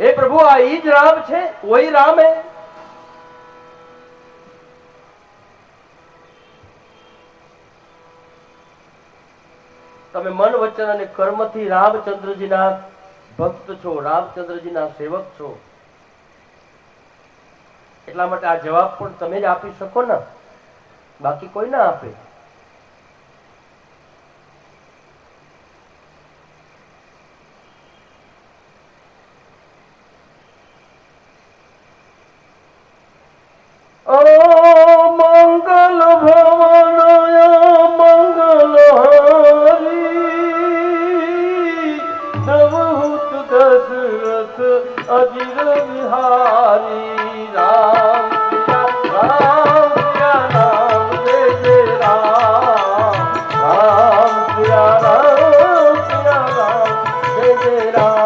हे प्रभु आ ease Ram छे, वही राम है। તમે મન વચન અને કર્મથી રામચંદ્રજીના ભક્ત છો, રામચંદ્રજીના સેવક છો, એટલા માટે આ જવાબ પણ તમે જ આપી શકો ને, બાકી કોઈ ના આપે। મંગલ ભવનય મંગલ હરી પ્રભુત દશરથ અજીર વિહારી રામ રામ રામ જય જય રામ રામ રામ જય જય રામ।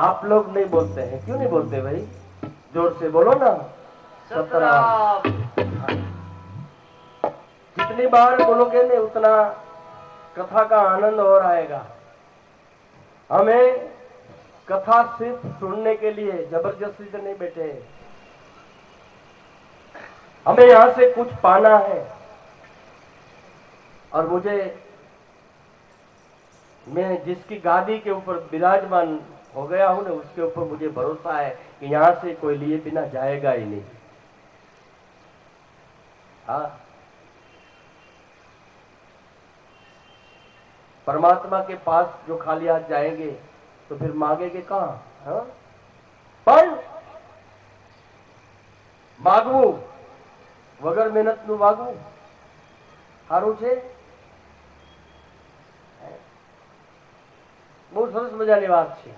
आप लोग नहीं बोलते हैं, क्यों नहीं बोलते भाई? जोर से बोलो ना। सतराम। जितनी बार बोलोगे ना उतना कथा का आनंद और आएगा। हमें कथा सिर्फ सुनने के लिए जबरदस्ती से नहीं बैठे, हमें यहां से कुछ पाना है। और मैं जिसकी गादी के ऊपर विराजमान हो गया हूं ना, उसके ऊपर मुझे भरोसा है कि यहां से कोई लिए बिना जाएगा ही नहीं। हाँ, परमात्मा के पास जो खाली हाथ जाएंगे तो फिर मांगेंगे कहां? हाँ? પણ માગવું વગર મહેનતનું માગવું સારું છે? બહુ સરસ મજાની વાત છે।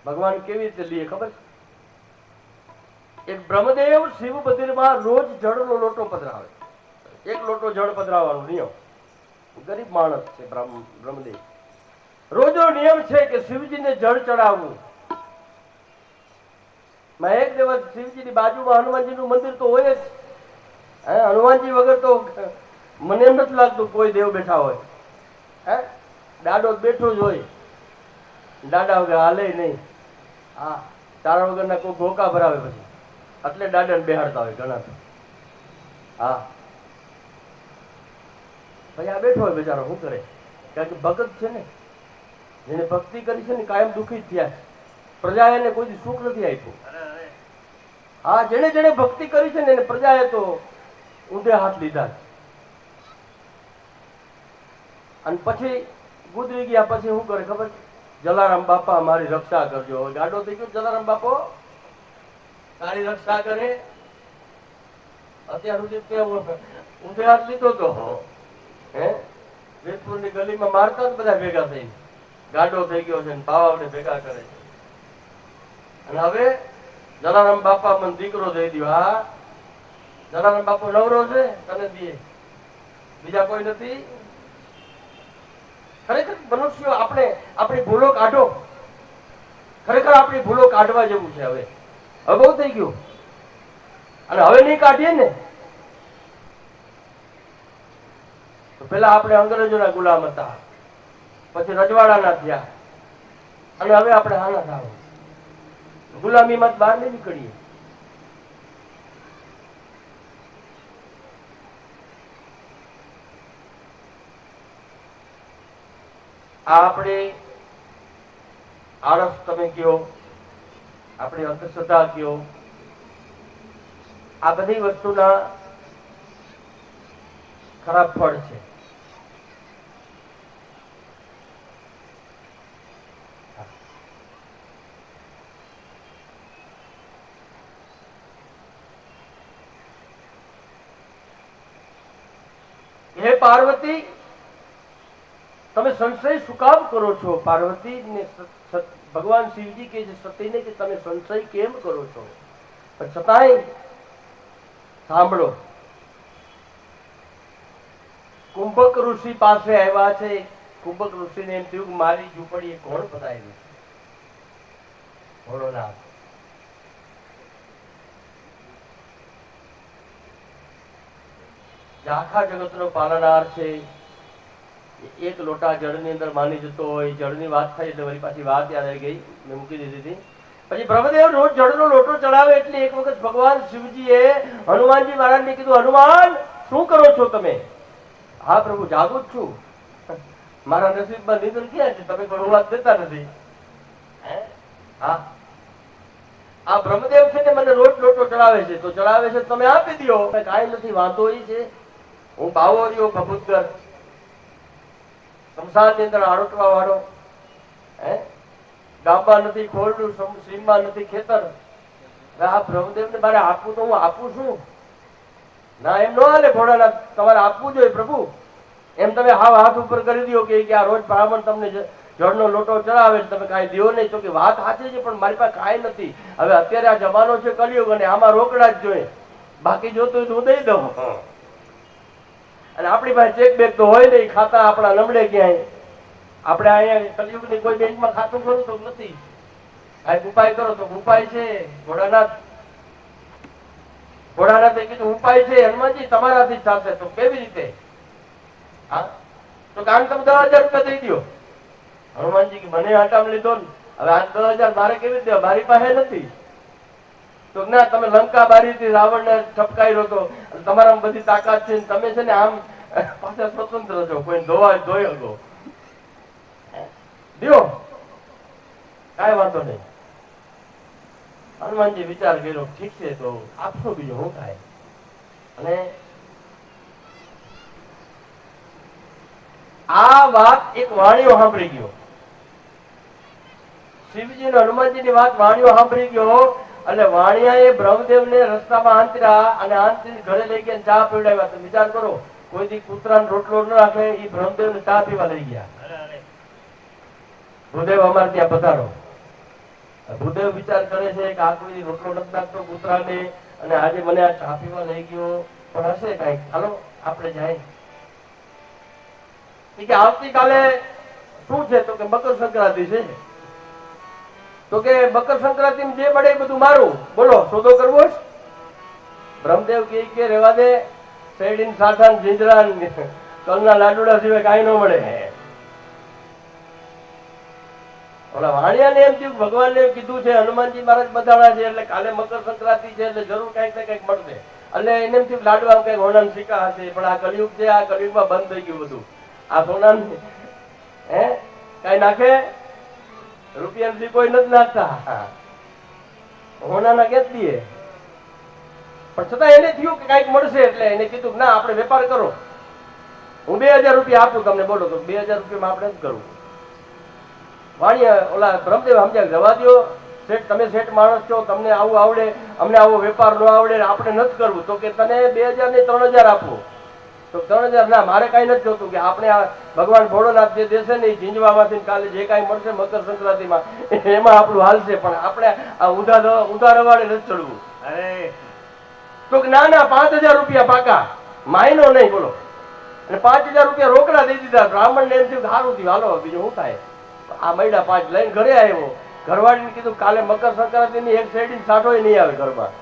ભગવાન કેવી રીતે લીએ ખબર છે? એક બ્રહ્મદેવ શિવ મંદિરમાં રોજ જળનો લોટો પધરાવે, એક લોટો જળ પધરાવવાનો નિયમ। ગરીબ માણસ છે બ્રહ્મદેવ, રોજનો નિયમ છે કે શિવજીને જળ ચડાવવું। मैं एक दिवस शिवजी की बाजू में हनुमानजी નું મંદિર તો હોય જ। હનુમાનજી વગર તો મને એમ નથી લાગતું કોઈ દેવ બેઠા હોય। દાડો બેઠો જ હોય, દાડા વગર હાલે નહીં। હા, તારા વગરના કોઈ ગોકા ભરાવે પછી એટલે દાદાને બેહાડતા હોય ઘણા તો। હા, પછી આ બેઠો હોય બેચારો, શું કરે? કારણ કે ભગત છે ને, જેને ભક્તિ કરી છે ને કાયમ દુઃખી જ થયા છે। પ્રજાએ એને કોઈ સુખ નથી આપ્યું। હા, જેને જેને ભક્તિ કરી છે ને એને પ્રજાએ તો ઊંધે હાથ લીધા। અને પછી ગુજરી ગયા પછી શું કરે ખબર? જલારામ બાપા મારી રક્ષા કરજો। ગાડો થઈ ગયો જલારામ બાપો, તારી રક્ષા કરે। અત્યાર સુધી તે ઊંધે હાથ લીધો તો હે વેદપુર ની ગલીમાં મારતા જ બધા ભેગા થઈ, ગાડો થઈ ગયો છે ને બાવાને ભેગા કરે છે। અને હવે જલારામ બાપા મને દીકરો દઈ દો। હા, જલારામ બાપો નવરો છે, તને દે, બીજા કોઈ નથી। ખરેખર મનુષ્યો આપણે આપણી ભૂલો કાઢો, ખરેખર આપણી ભૂલો કાઢવા જેવું છે। હવે બહુ થઈ ગયું, અને હવે નહીં કાઢીએ ને તો પેલા આપણે અંગ્રેજોના ગુલામ હતા, પછી રજવાડાના થયા, અને હવે આપણે હાના થાવ, ગુલામીમાં બહાર નહીં નીકળીએ। આ આપણે આળસ તમે કયો, આપણી અંધશ્રદ્ધા કયો, આ બધી વસ્તુના ખરાબ ફળ છે। હે પાર્વતી, તમે સંશય શું કામ કરો છો? પાર્વતી ને ભગવાન શિવજી કે સતીને કે તમે સંશય કેમ કરો છો? પણ છતાંય સાંભળો, કુંભક ઋષિ પાસે આવ્યા છે। કુંભક ઋષિને એમ થયું કે મારી ઝૂંપડી કોણ પધાર્યું? ભોળોનાથ। આખા જગતનો પાલનહાર છે, એક લોટા જળની અંદર માની જતો હોય। જળની વાત થઈ એટલે વળી પાછી વાત યાદ આવી ગઈ, મેં મૂકી દીધી હતી। પછી બ્રહ્મદેવ રોજ જળનો લોટો ચડાવે એટલે એક વખત ભગવાન શિવજીએ હનુમાનજી મહારાજને કીધું, હનુમાન શું કરો છો તમે? હા પ્રભુ, જાગું જ છું, મારા નસીબમાં નિધન ક્યાં છે, તમે ઘણું વાત દેતા નથી। હા, આ બ્રહ્મદેવ છે ને મને રોજ લોટો ચડાવે છે, તો ચડાવે છે તમે આપી દો, કાંઈ નથી, વાંધો ઈ છે। હું બાવો રહ્યો ભભૂતગર, સંસારની અંદર આરોટવા વાળો, ગામમાં નથી ખોરડું, સીમમાં નથી ખેતર। આ બ્રહ્મદેવને મારે આપવું તો હું આપું છું ના, એમ ન હાલે ભોળાનાથ, તમારે આપવું જોઈએ પ્રભુ। એમ તમે હાથ ઉપર કરી દો કે આ રોજ બ્રાહ્મણ તમને જળનો લોટો ચડાવે, તમે કાંઈ દો નહીં, તો કે વાત સાચી છે પણ મારી પાસે કાંઈ નથી। હવે અત્યારે આ જમાનો છે કલિયુગ, અને આમાં રોકડા જ જોઈએ, બાકી જોતું હોય તો હું દઈ દઉં। અને આપણી પાસે ચેક બેક તો હોય નહીં, ખાતા આપણા નમડે ક્યાંય। આપણે અહીંયા કલયુગની કોઈ બેંકમાં ખાતું ખરું તો નથી. આ ઉપાય કરો તો ઉપાય છે ભોળાનાથે કીધું ઉપાય છે હનુમાનજી તમારાથી જ થશે. તો કેવી રીતે? હા તો કામ તમે 10,000 રૂપિયા દઈ દો. હનુમાનજી કે મને આટામ લીધો ને, હવે આ 10,000 મારે કેવી રીતે? મારી પાસે નથી. તો ના, તમે લંકા બારીથી રાવણને ઠપકાર્યો હતો, તમારામાં બધી તાકાત છે, તમે છે ને આમ પાછા સ્વતંત્ર છો, કોઈ ધોઈ શકો. દ્યો, કાંઈ વાંધો નહીં. હનુમાનજી વિચાર કર્યો, ઠીક છે તો આપશો, બીજું શું થાય. અને આ વાત એક વાણીઓ સાંભળી ગયો. શિવજી ને હનુમાનજી ની વાત વાણીઓ સાંભળી ગયો. એટલે વાણિયાએ બ્રહ્મદેવને રસ્તામાં આંતર્યા અને આંતરી ઘરે લઈ ગયા, ચા પીવડાવ્યા. તો વિચાર કરો, કોઈ દી કૂતરાનો રોટલો ન રાખે, એ બ્રહ્મદેવને ચા પીવા લઈ ગયા. ભૂદેવ અમારે ત્યાં પધારો. ભૂદેવ વિચાર કરે છે કે આ કોઈ રોટલો નથી નાખતો કૂતરાને, અને આજે મને આ ચા પીવા લઈ ગયો, પણ હશે કઈક, ચાલો આપણે જાય. કે આવતીકાલે શું છે? તો કે મકર સંક્રાંતિ છે. તો કે મકર સંક્રાંતિ જે મળે એ બધું મારું, બોલો સોદો કરવો છે? બ્રહ્મદેવ કે રેવા દે, શેરડી સાઠા જીંજરા તલના લાડુડા સિવાય કાંઈ ન મળે. ઓલા વાણિયાને એમ થયું, ભગવાનને કીધું છે, હનુમાનજી મહારાજ બધાડા છે, એટલે કાલે મકર સંક્રાંતિ છે, એટલે જરૂર કઈક ને કઈક મળશે. એટલે એને એમ થયું લાડવા કઈક હોનાન સિક્કા હશે, પણ આ કલયુગ છે, આ કલયુગમાં બંધ થઈ ગયું બધું. આ સોના કઈ નાખે? રૂપિયા કોઈ નથી નાખતા, હોનાના કે દઈએ. પણ છતાં એને થયું કે કઈક મળશે, એટલે એને કીધું ના, આપણે વેપાર કરો, હું 2,000 રૂપિયા આપું તમને. બોલો તો 2,000 રૂપિયામાં આપણે જ કરવું. વાણિયા ઓલા બ્રહ્મદેવ સમજ્યા, જવા દો શેઠ, તમે શેઠ માણસ છો, તમને આવું આવડે, અમને આવો વેપાર ન આવડે, આપણે નથી કરવું. તો કે તને 2,000 ને 3,000 આપવું. તો 3,000 ના, મારે કઈ નથી જોતું. કે આપણે આ ભગવાન ભોળોનાથ જે દેશે ને, એ ઝીંઝવામાંથી કાલે જે કઈ મળશે મકર સંક્રાંતિમાં એમાં આપણું હાલશે, પણ આપણે આ ઉધાર વાળે નથી ચડવું. અરે તો ના ના, 5,000 રૂપિયા પાકા, માયનો નહીં. બોલો, અને 5,000 રૂપિયા રોકડા દઈ દીધા. બ્રાહ્મણ ને એમ થયું સારું થયું, હાલો બીજું શું થાય. આ મહિના 5 લઈને ઘરે આવ્યો. ઘરવાળીને કીધું કાલે મકર સંક્રાંતિ ની એક શેરડી સાઠો નહીં આવે ઘરમાં.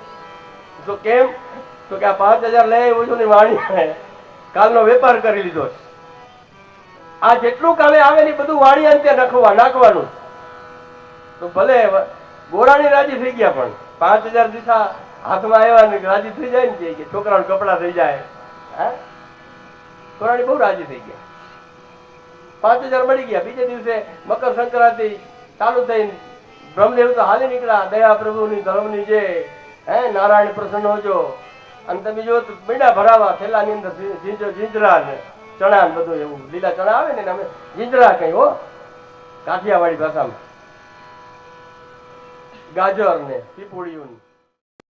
તો કેમ? તો કે આ 5,000 લઈ આવ્યો છું ને વાણી કાલનો વેપાર કરી લીધો. આ જેટલું કાલે આવે ને બધું વાણિયા ત્યાં નાખવાનું. તો ભલે ગોરાણી રાજી થઈ ગયા, પણ 5,000 દીધા હાથમાં આવ્યા ને રાજી થઈ જાય ને, કે છોકરાનું કપડા થઈ જાય. હા, ગોરાણી બહુ રાજી થઈ ગયા. 5,000 મળી ગયા. બીજે દિવસે મકર સંક્રાંતિ ચાલુ થઈ. બ્રહ્મદેવ તો હાલી નીકળ્યા, દયા પ્રભુની ધર્મની જે નારાયણ પ્રસન્ન હોજો. અને તમે જો મીંડા ભરાવા, થેલાની અંદર જીંજરા ને ચણા ને બધું એવું લીલા ચણા આવે ને, અમે જીંજરા કઈ હો, કાઠિયાવાડી ભાષામાં ગાજર ને પીપુડિયું.